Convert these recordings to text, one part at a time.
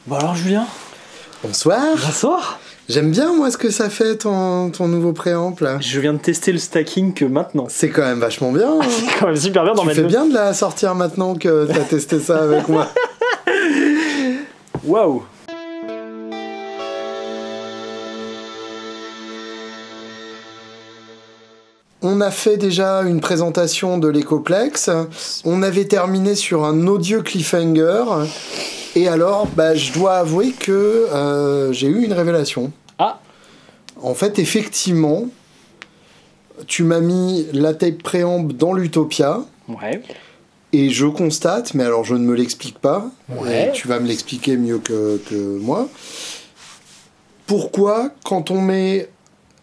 Bon alors Julien. Bonsoir. Bonsoir. J'aime bien moi ce que ça fait ton nouveau préamp là. Je viens de tester le stacking que maintenant. C'est quand même vachement bien. Hein. C'est quand même super bien d'en mettre. Tu fais bien de la sortir maintenant que t'as testé ça avec moi. Waouh. On a fait déjà une présentation de l'Ecoplex. On avait terminé sur un odieux cliffhanger. Et alors, je dois avouer que j'ai eu une révélation. Ah. En fait, effectivement, tu m'as mis la tape préamp dans l'Utopia. Ouais. Et je constate, mais alors je ne me l'explique pas, ouais. Et tu vas me l'expliquer mieux que moi, pourquoi, quand on met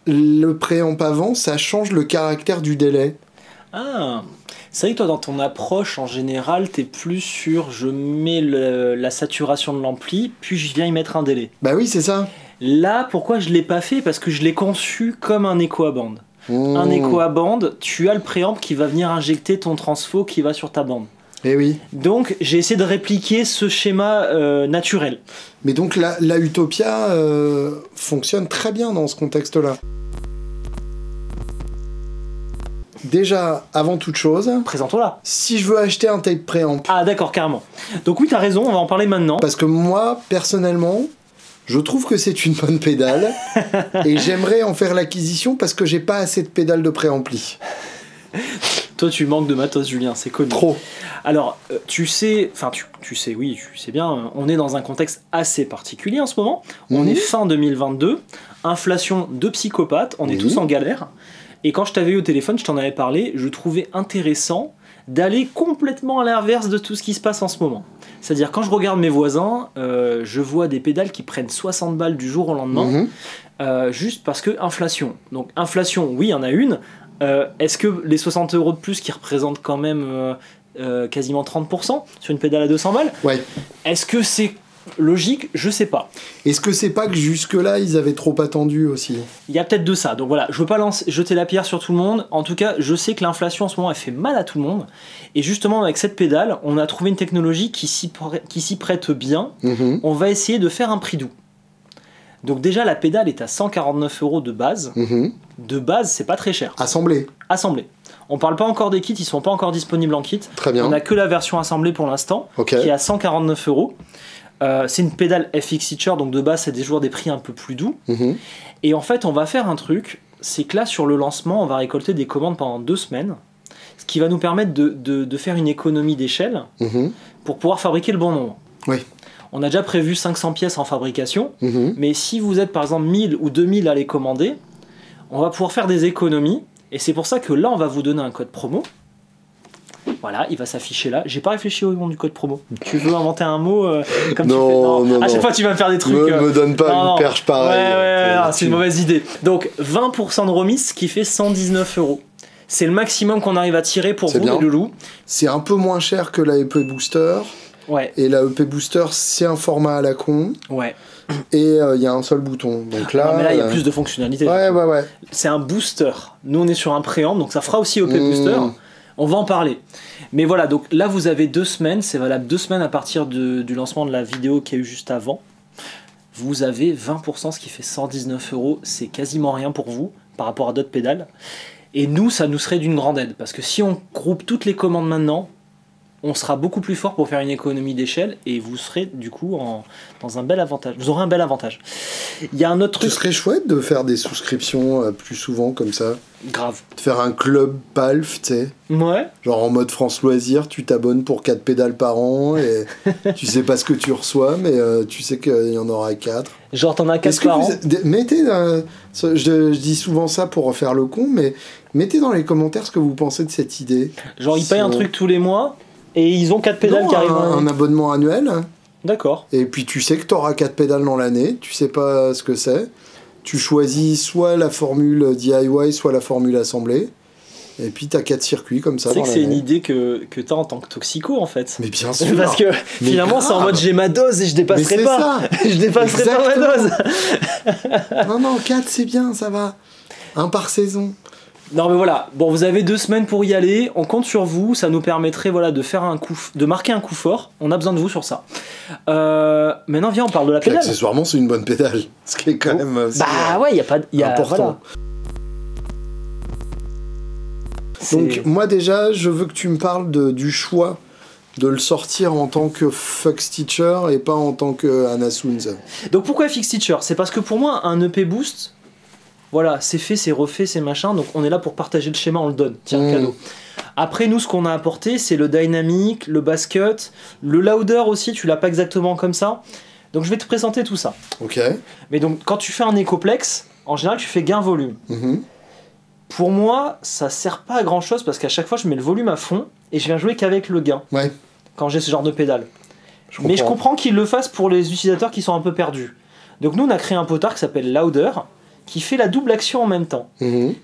le préamp avant, ça change le caractère du délai. Ah, c'est vrai que toi, dans ton approche, en général, t'es plus sur je mets la saturation de l'ampli, puis je viens y mettre un délai. Bah oui, c'est ça. Là, pourquoi je l'ai pas fait? Parce que je l'ai conçu comme un écho à bande. Un écho à bande, tu as le préamp qui va venir injecter ton transfo qui va sur ta bande. Eh oui. Donc, j'ai essayé de répliquer ce schéma naturel. Mais donc, la Utopia fonctionne très bien dans ce contexte-là. Déjà, avant toute chose... Présente-toi. Si je veux acheter un tape préamp... Ah d'accord, carrément. Donc oui, t'as raison, on va en parler maintenant. Parce que moi, personnellement, je trouve que c'est une bonne pédale. Et j'aimerais en faire l'acquisition parce que j'ai pas assez de pédales de préampli. Toi, tu manques de matos, Julien, c'est connu. Trop. Alors, tu sais, oui, tu sais bien, on est dans un contexte assez particulier en ce moment. On est fin 2022, inflation de psychopathe, on est tous en galère. Et quand je t'avais eu au téléphone, je t'en avais parlé, je trouvais intéressant d'aller complètement à l'inverse de tout ce qui se passe en ce moment. C'est-à-dire, quand je regarde mes voisins, je vois des pédales qui prennent 60 balles du jour au lendemain, juste parce que inflation. Donc, inflation, oui, il y en a une. Est-ce que les 60 € de plus qui représentent quand même quasiment 30% sur une pédale à 200 balles, ouais. Est-ce que c'est logique? Je sais pas. Est-ce que c'est pas que jusque-là, ils avaient trop attendu aussi? Il y a peut-être de ça. Donc voilà, je veux pas jeter la pierre sur tout le monde. En tout cas, je sais que l'inflation en ce moment, elle fait mal à tout le monde. Et justement, avec cette pédale, on a trouvé une technologie qui s'y prête bien. On va essayer de faire un prix doux. Donc déjà, la pédale est à 149 € de base. De base, c'est pas très cher. Assemblée. On parle pas encore des kits, ils sont pas encore disponibles en kit. Très bien. On a que la version assemblée pour l'instant, qui est à 149 €. C'est une pédale FX Feature, donc de base c'est toujours des prix un peu plus doux. Et en fait on va faire un truc, c'est que là sur le lancement on va récolter des commandes pendant 2 semaines, ce qui va nous permettre de faire une économie d'échelle pour pouvoir fabriquer le bon nombre. Oui. On a déjà prévu 500 pièces en fabrication, mais si vous êtes par exemple 1000 ou 2000 à les commander, on va pouvoir faire des économies, et c'est pour ça que là on va vous donner un code promo. Voilà, il va s'afficher là. J'ai pas réfléchi au nom du code promo. Tu veux inventer un mot comme non, tu fais... Non, à chaque fois tu vas me faire des trucs. Me donne pas une perche pareille. Ouais, c'est une mauvaise idée. Donc 20% de remise, qui fait 119 €. C'est le maximum qu'on arrive à tirer pour vous, les loulous. C'est un peu moins cher que la EP Booster. Ouais. Et la EP Booster, c'est un format à la con. Ouais. Et il y a un seul bouton. Donc là, mais là, il y a plus de fonctionnalités. Ouais. C'est un booster. Nous, on est sur un préamp, donc ça fera aussi EP Booster. On va en parler. Mais voilà, donc là vous avez 2 semaines, c'est valable 2 semaines à partir du lancement de la vidéo qu'il y a eu juste avant. Vous avez 20%, ce qui fait 119 €, c'est quasiment rien pour vous par rapport à d'autres pédales. Et nous, ça nous serait d'une grande aide, parce que si on groupe toutes les commandes maintenant, on sera beaucoup plus fort pour faire une économie d'échelle et vous serez du coup dans un bel avantage. Vous aurez un bel avantage. Il y a un autre truc. Ce serait chouette de faire des souscriptions plus souvent comme ça. Grave. De faire un club PALF, tu sais. Ouais. Genre en mode France Loisirs, tu t'abonnes pour 4 pédales par an et tu sais pas ce que tu reçois, mais tu sais qu'il y en aura 4. Genre t'en as 4 par an. Mettez, je dis souvent ça pour refaire le con, mais mettez dans les commentaires ce que vous pensez de cette idée. Genre ils payent un truc tous les mois et ils ont 4 pédales qui arrivent. Un abonnement annuel. D'accord. Et puis tu sais que tu auras 4 pédales dans l'année, tu sais pas ce que c'est. Tu choisis soit la formule DIY, soit la formule assemblée. Et puis t'as 4 circuits comme ça. Tu sais que c'est une idée que t'as en tant que toxico en fait. Mais bien sûr. Parce que finalement c'est en mode j'ai ma dose et je dépasserai pas. Je dépasserai pas ma dose. Non, 4 c'est bien, ça va. Un par saison. Non mais voilà, bon vous avez 2 semaines pour y aller, on compte sur vous, ça nous permettrait voilà, de marquer un coup fort, on a besoin de vous sur ça. Maintenant viens on parle de la pédale. Accessoirement c'est une bonne pédale, ce qui est quand même aussi, ouais, y a pas important. Voilà. Donc moi déjà je veux que tu me parles du choix de le sortir en tant que Fux Teacher et pas en tant que Anasoons. Donc pourquoi Fix Teacher? C'est parce que pour moi un EP Boost, voilà, c'est fait, c'est refait, c'est machin, donc on est là pour partager le schéma, on le donne, tiens, cadeau. Après, nous, ce qu'on a apporté, c'est le dynamic, le bass cut, le louder aussi, tu l'as pas exactement comme ça. Donc je vais te présenter tout ça. Ok. Mais donc, quand tu fais un Ecoplex, en général, tu fais gain-volume. Pour moi, ça sert pas à grand chose parce qu'à chaque fois, je mets le volume à fond et je viens jouer qu'avec le gain. Ouais. Quand j'ai ce genre de pédale. Mais je comprends qu'ils le fassent pour les utilisateurs qui sont un peu perdus. Donc nous, on a créé un potard qui s'appelle Louder, qui fait la double action en même temps.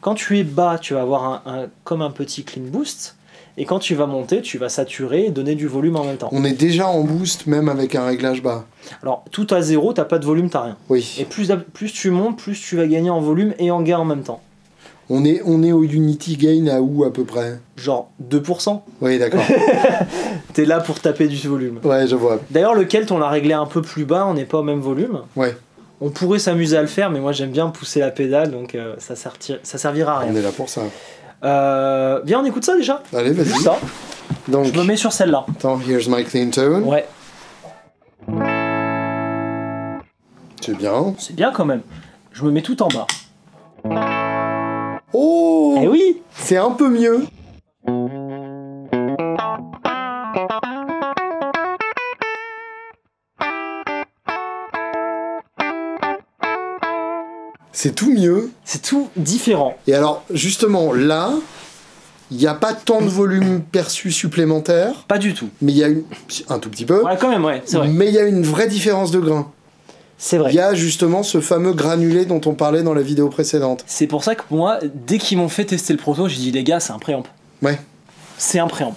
Quand tu es bas, tu vas avoir comme un petit clean boost, et quand tu vas monter, tu vas saturer et donner du volume en même temps. On est déjà en boost, même avec un réglage bas. Alors, tout à 0, t'as pas de volume, t'as rien. Oui. Et plus tu montes, plus tu vas gagner en volume et en gain en même temps. On est au Unity Gain à où à peu près? Genre 2%. Oui, d'accord. T'es là pour taper du volume. Ouais, je vois. D'ailleurs, le Kelt, on l'a réglé un peu plus bas, on n'est pas au même volume. Ouais. On pourrait s'amuser à le faire, mais moi j'aime bien pousser la pédale, donc ça servira à rien. On est là pour ça. Viens, on écoute ça déjà. Allez, vas-y. Ça. Donc, je me mets sur celle-là. Attends, here's my clean tone. Ouais. C'est bien. C'est bien quand même. Je me mets tout en bas. Oh! Eh oui! C'est un peu mieux. C'est tout mieux. C'est tout différent. Et alors, justement, là, il n'y a pas tant de volume perçu supplémentaire. Pas du tout. Mais il y a un tout petit peu. Ouais, quand même, ouais, c'est vrai. Mais il y a une vraie différence de grain. C'est vrai. Il y a justement ce fameux granulé dont on parlait dans la vidéo précédente. C'est pour ça que moi, dès qu'ils m'ont fait tester le proto, j'ai dit les gars, c'est un préamp. Ouais. C'est un préamp.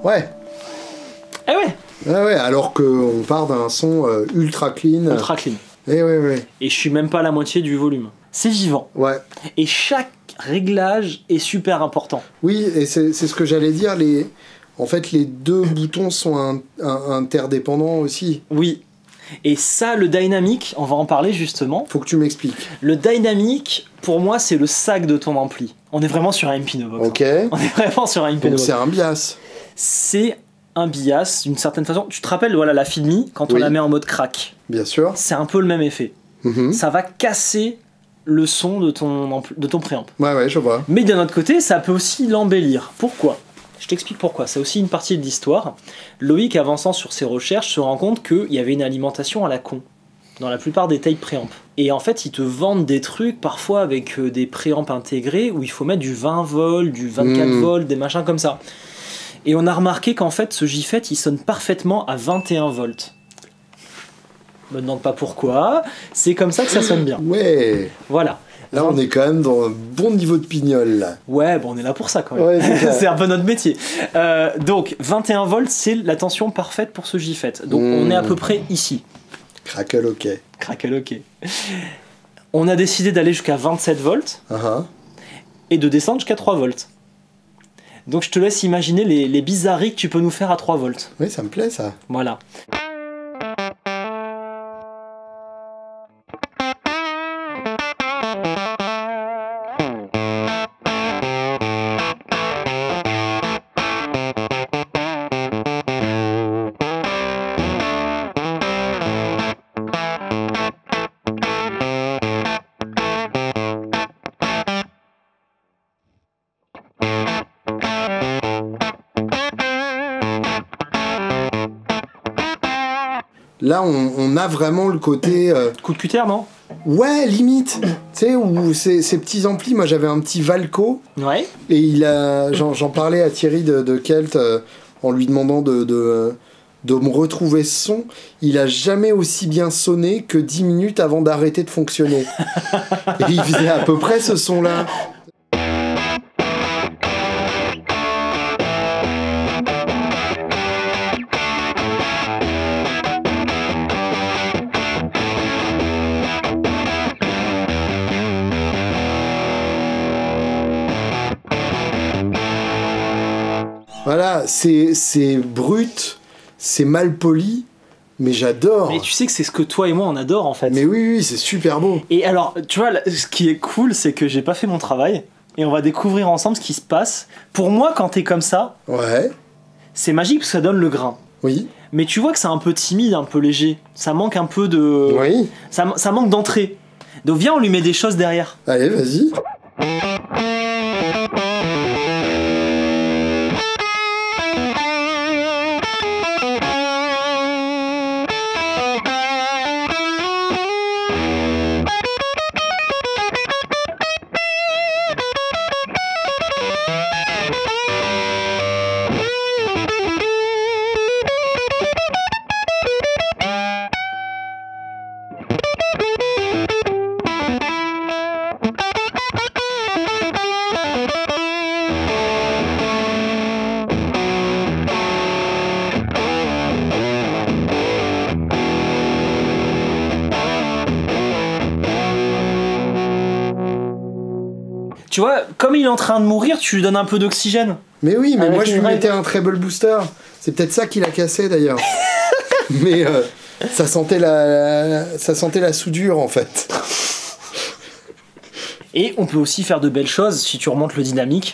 Ouais. Eh ouais. Ouais, alors qu'on part d'un son ultra clean. Ultra clean. Et ouais. Et je suis même pas à la moitié du volume. C'est vivant. Ouais. Et chaque réglage est super important. Oui, et c'est ce que j'allais dire. En fait, les deux boutons sont interdépendants aussi. Oui. Et ça, le dynamic, on va en parler justement. Faut que tu m'expliques. Le dynamic, pour moi, c'est le sac de ton ampli. On est vraiment sur un MP-Novox. Ok. On est vraiment sur un MP-Novox. Donc c'est un bias. C'est un bias, d'une certaine façon. Tu te rappelles, voilà, la Filmi, quand on la met en mode crack. Bien sûr. C'est un peu le même effet. Ça va casser le son de ton préamp. Ouais, je vois. Mais d'un autre côté, ça peut aussi l'embellir. Pourquoi ? Je t'explique pourquoi. C'est aussi une partie de l'histoire. Loïc, avançant sur ses recherches, se rend compte qu'il y avait une alimentation à la con dans la plupart des tailles préamp. Et en fait, ils te vendent des trucs parfois avec des préamps intégrés où il faut mettre du 20 volts, du 24 volts, des machins comme ça. Et on a remarqué qu'en fait, ce JFET, il sonne parfaitement à 21 volts. Me demande pas pourquoi, c'est comme ça que ça sonne bien. Ouais. Voilà. Là, on est quand même dans un bon niveau de pignole, là. Ouais, bon, on est là pour ça quand même. Ouais, c'est un peu notre métier. Donc, 21 volts, c'est la tension parfaite pour ce JFET. Donc, on est à peu près ici. Crackle, ok. Crackle, ok. On a décidé d'aller jusqu'à 27 volts et de descendre jusqu'à 3 volts. Donc, je te laisse imaginer les bizarreries que tu peux nous faire à 3 volts. Oui, ça me plaît, ça. Voilà. Là, on a vraiment le côté... Coup de cutter, non? Ouais, limite. Tu sais, où ces petits amplis, moi j'avais un petit Valco. Ouais. Et j'en parlais à Thierry de Kelt en lui demandant de me retrouver ce son. Il a jamais aussi bien sonné que 10 minutes avant d'arrêter de fonctionner. Et il faisait à peu près ce son-là. Voilà, c'est brut, c'est mal poli, mais j'adore. Mais tu sais que c'est ce que toi et moi on adore en fait. Mais oui, c'est super beau. Et alors, tu vois, ce qui est cool, c'est que j'ai pas fait mon travail et on va découvrir ensemble ce qui se passe. Pour moi, quand t'es comme ça, ouais, c'est magique parce que ça donne le grain. Oui. Mais tu vois que c'est un peu timide, un peu léger. Ça manque un peu de. Oui. Ça manque d'entrée. Donc viens, on lui met des choses derrière. Allez, vas-y. Tu vois, comme il est en train de mourir, tu lui donnes un peu d'oxygène. Mais oui, mais avec moi je lui une mettais un treble booster. C'est peut-être ça qui l'a cassé d'ailleurs. Mais ça sentait la soudure en fait. Et on peut aussi faire de belles choses si tu remontes le dynamique.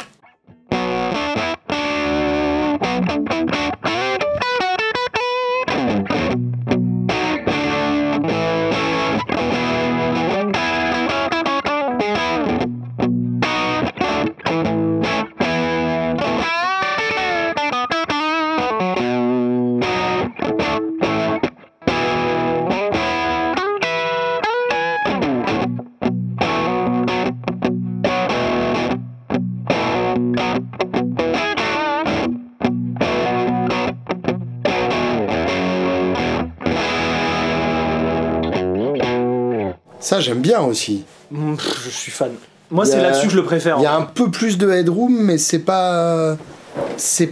Ça j'aime bien aussi. Je suis fan. Moi c'est là-dessus que je le préfère. Il y a un peu plus de headroom, mais c'est pas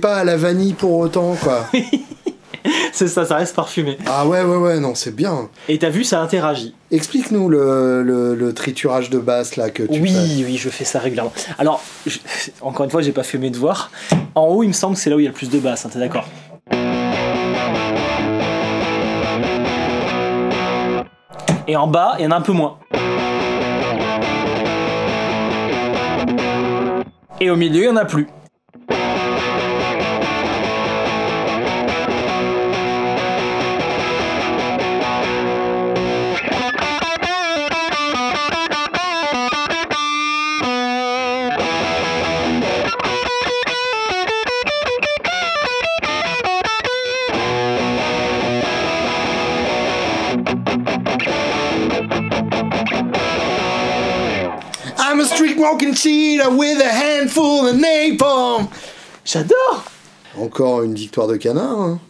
à la vanille pour autant quoi. C'est ça reste parfumé. Ah ouais, non, c'est bien. Et t'as vu, ça interagit. Explique-nous le triturage de basse là que tu fais. Oui, je fais ça régulièrement. Alors, encore une fois, j'ai pas fait mes devoirs. En haut, il me semble que c'est là où il y a le plus de basse, hein, t'es d'accord? Et en bas, il y en a un peu moins. Et au milieu, il y en a plus. I'm a street walking cheetah with a handful of napalm. J'adore! Encore une victoire de canard. Hein.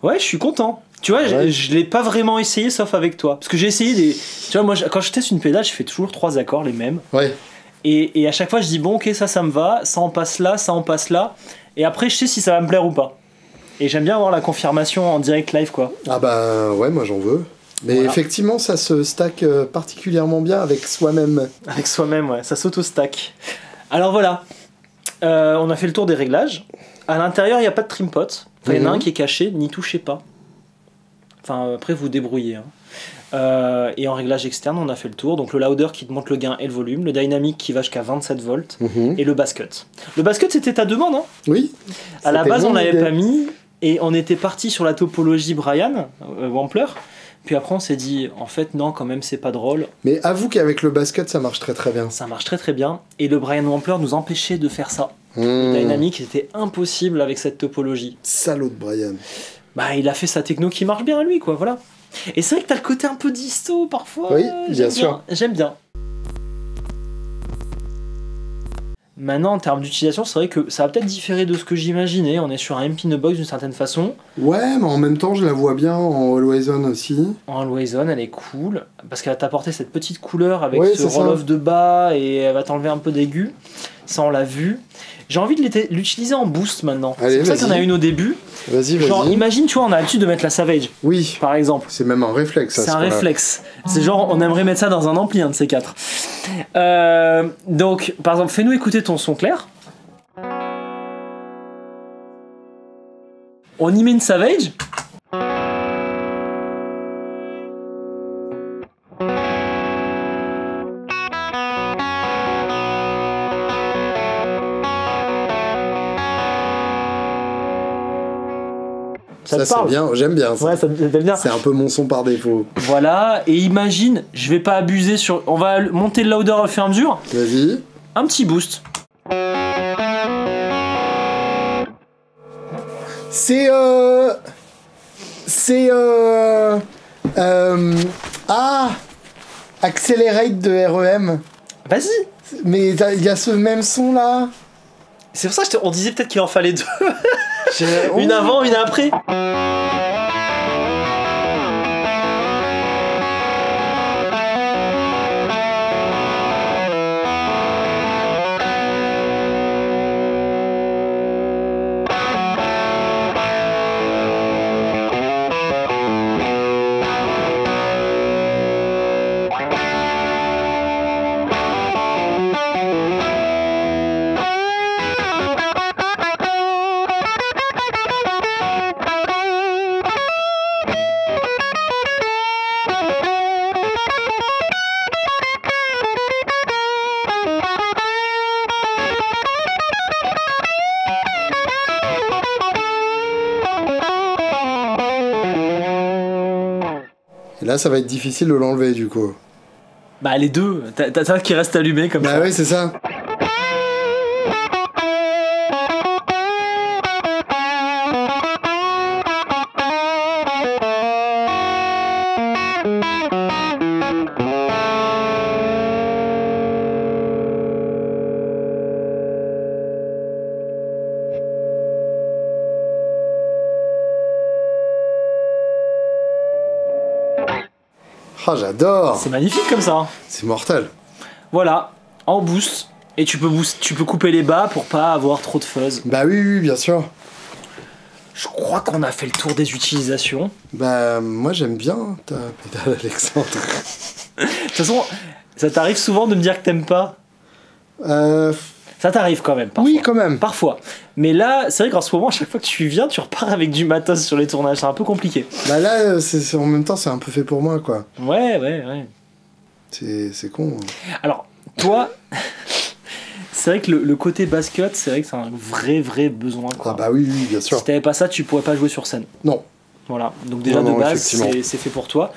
Ouais, je suis content. Tu vois, Ouais. je l'ai pas vraiment essayé sauf avec toi. Parce que j'ai essayé des. Tu vois, moi, quand je teste une pédale, je fais toujours 3 accords, les mêmes. Ouais. Et à chaque fois, je dis, bon, ok, ça me va, ça en passe là, ça en passe là. Et après, je sais si ça va me plaire ou pas. Et j'aime bien avoir la confirmation en direct live, quoi. Ah bah ouais, moi j'en veux. Mais Voilà. effectivement, ça se stack particulièrement bien avec soi-même. Avec soi-même, ouais, ça s'auto-stack. Alors voilà, on a fait le tour des réglages. À l'intérieur, il n'y a pas de trim pot. Enfin, il y en a un qui est caché, n'y touchez pas. Enfin, après, vous débrouillez. Hein. Et en réglage externe, on a fait le tour. Donc le louder qui te monte le gain et le volume, le dynamic qui va jusqu'à 27 volts, et le bass cut. Le bass cut, c'était ta demande, hein. Oui. À la C'était base, on mon l'avait idée. pas mis, et on était parti sur la topologie Brian, Wampler. Puis après, on s'est dit, en fait, non, quand même, c'est pas drôle. Mais avoue qu'avec le basket, ça marche très très bien. Ça marche très très bien. Et le Brian Wampler nous empêchait de faire ça. Mmh. Le dynamic, c'était impossible avec cette topologie. Salaud de Brian. Bah, il a fait sa techno qui marche bien à lui, quoi, voilà. Et c'est vrai que t'as le côté un peu disto parfois. Oui, j'aime bien sûr. J'aime bien. Maintenant, en termes d'utilisation, c'est vrai que ça va peut-être différer de ce que j'imaginais. On est sur un MP in a box d'une certaine façon. Ouais, mais en même temps, je la vois bien en Always On aussi. En Always On, elle est cool. Parce qu'elle va t'apporter cette petite couleur avec Ouais, ce c'est ça. roll-off de bas et elle va t'enlever un peu d'aigu. Ça, on l'a vu. J'ai envie de l'utiliser en boost maintenant. Allez, C'est pour ça qu'il y en a vas-y. une au début. Vas-y, Genre, vas-y. imagine, tu vois, on a l'habitude de mettre la Savage, Oui, par exemple. c'est même un réflexe. à C'est ce un point-là. réflexe. C'est genre, on aimerait mettre ça dans un ampli, un de ces quatre. Donc, par exemple, fais-nous écouter ton son clair. On y met une Savage. Ça te Ça, c'est parle? bien, j'aime bien ça. Ouais, ça t'aime bien. C'est un peu mon son par défaut. Voilà, et imagine, je vais pas abuser sur. On va monter le louder au fur et à mesure. Vas-y. Un petit boost. C'est Accelerate de REM. Vas-y. Mais il y a ce même son là. C'est pour ça que on disait peut-être qu'il en fallait deux. J'ai- Une Oh. avant, une après. Et là, ça va être difficile de l'enlever du coup. Bah les deux, t'as ça qui reste allumé comme Bah ça. oui, c'est ça. Ah, j'adore. C'est magnifique comme ça. C'est mortel. Voilà, en boost. Et tu peux couper les bas pour pas avoir trop de fuzz. Bah oui, oui, bien sûr. Je crois qu'on a fait le tour des utilisations. Bah moi j'aime bien ta pédale Alexandre. De toute façon, ça t'arrive souvent de me dire que t'aimes pas. Ça t'arrive quand même, parfois. Oui, quand même. Parfois. Mais là, c'est vrai qu'en ce moment, à chaque fois que tu viens, tu repars avec du matos sur les tournages. C'est un peu compliqué. Bah là, en même temps, c'est un peu fait pour moi, quoi. Ouais. C'est con. Alors, toi, c'est vrai que le côté bass cut, c'est vrai que c'est un vrai besoin, quoi. Ah bah oui, oui, bien sûr. Si t'avais pas ça, tu pourrais pas jouer sur scène. Non. Voilà. Donc déjà Non, de base, effectivement. c'est fait pour toi.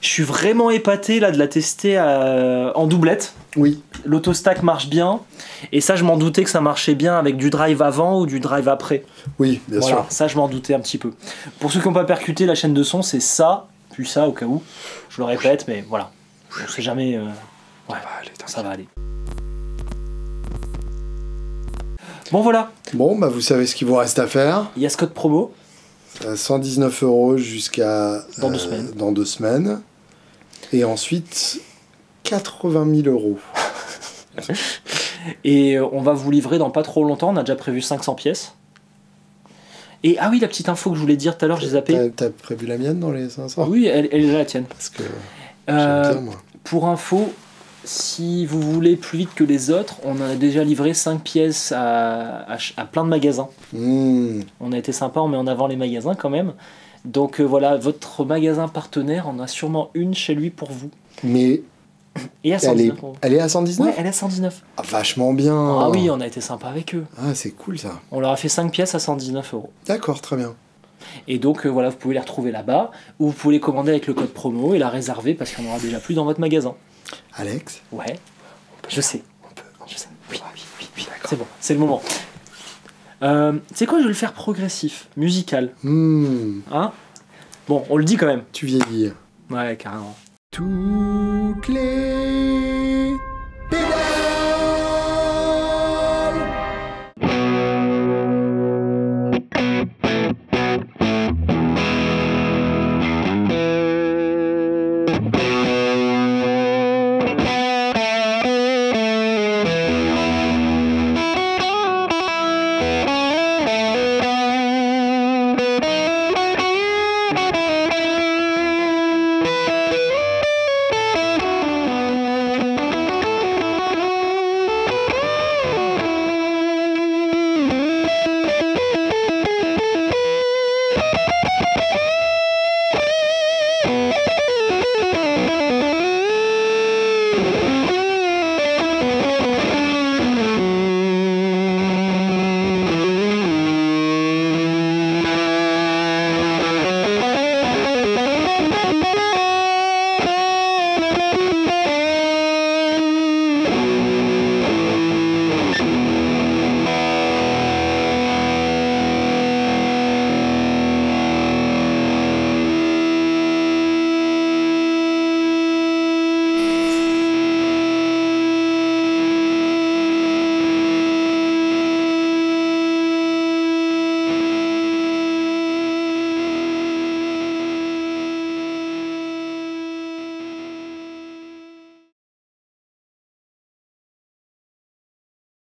Je suis vraiment épaté là de la tester en doublette. Oui. L'autostack marche bien. Et ça, je m'en doutais que ça marchait bien avec du drive avant ou du drive après. Oui, bien Voilà, sûr. ça, je m'en doutais un petit peu. Pour ceux qui n'ont pas percuté la chaîne de son, c'est ça, puis ça au cas où. Je le répète, mais voilà. On sait jamais. Ouais, ça va aller. Bon, voilà. Bon, bah vous savez ce qu'il vous reste à faire. Il y a ce code promo. 119 € jusqu'à... Dans 2 semaines. Dans 2 semaines. Et ensuite, 80 000 €. Et on va vous livrer dans pas trop longtemps, on a déjà prévu 500 pièces. Et ah oui, la petite info que je voulais dire tout à l'heure, j'ai zappé. T'as prévu la mienne dans les 500 ? Oui, elle est là la tienne. Parce que j'aime bien, moi. Pour info, si vous voulez plus vite que les autres, on a déjà livré 5 pièces à plein de magasins. On a été sympa, on met en avant les magasins quand même. Donc voilà, votre magasin partenaire en a sûrement une chez lui pour vous. Mais et à 119 elle est à 119 ? Ouais, elle est à 119. Ah, vachement bien. Ah oui, on a été sympa avec eux. Ah, c'est cool ça. On leur a fait 5 pièces à 119 €. D'accord, très bien. Et donc voilà, vous pouvez les retrouver là-bas, ou vous pouvez les commander avec le code promo et la réserver parce qu'il n'y en aura déjà plus dans votre magasin. Alex ? Ouais, je sais. Je sais. Oui, c'est bon, c'est le moment. Tu sais quoi, je vais le faire progressif, musical. Hein ? Bon, on le dit quand même. Tu vieillis. Ouais, carrément. Toutes les